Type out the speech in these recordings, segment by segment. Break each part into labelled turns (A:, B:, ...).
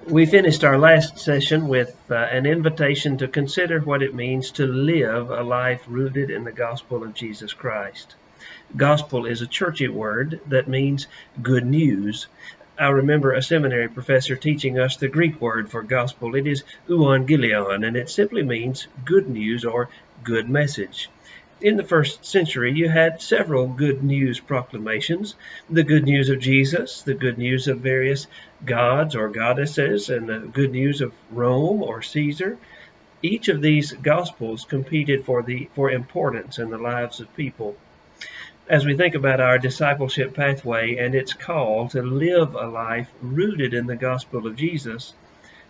A: We finished our last session with an invitation to consider what it means to live a life rooted in the gospel of Jesus Christ. Gospel is a churchy word that means good news. I remember a seminary professor teaching us the Greek word for gospel. It is euangelion, and it simply means good news or good message. In the first century, you had several good news proclamations: the good news of Jesus, the good news of various gods or goddesses, and the good news of Rome or Caesar. Each of these gospels competed for importance in the lives of people. As we think about our discipleship pathway and its call to live a life rooted in the gospel of Jesus,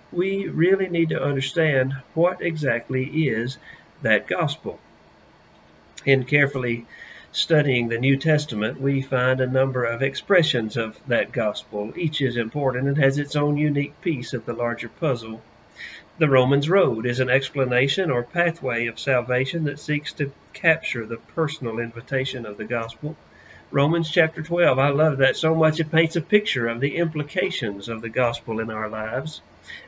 A: we really need to understand what exactly is that gospel. In carefully studying the New Testament, we find a number of expressions of that gospel. Each is important and has its own unique piece of the larger puzzle. The Romans Road is an explanation or pathway of salvation that seeks to capture the personal invitation of the gospel. Romans chapter 12, I love that so much. It paints a picture of the implications of the gospel in our lives.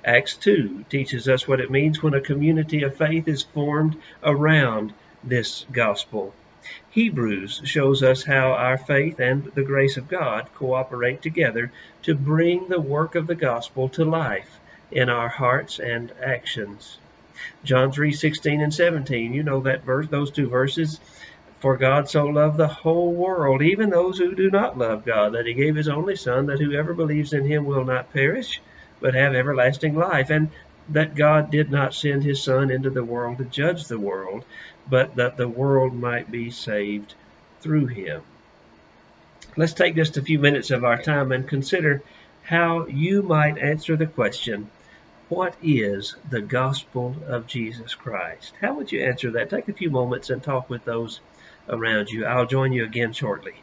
A: Acts 2 teaches us what it means when a community of faith is formed around this gospel. Hebrews shows us how our faith and the grace of God cooperate together to bring the work of the gospel to life in our hearts and actions. John 3:16 and 17, you know that verse, those two verses. For God so loved the whole world, even those who do not love God, that he gave his only Son, that whoever believes in him will not perish, but have everlasting life. And that God did not send his Son into the world to judge the world, but that the world might be saved through him. Let's take just a few minutes of our time and consider how you might answer the question, what is the gospel of Jesus Christ? How would you answer that? Take a few moments and talk with those around you. I'll join you again shortly.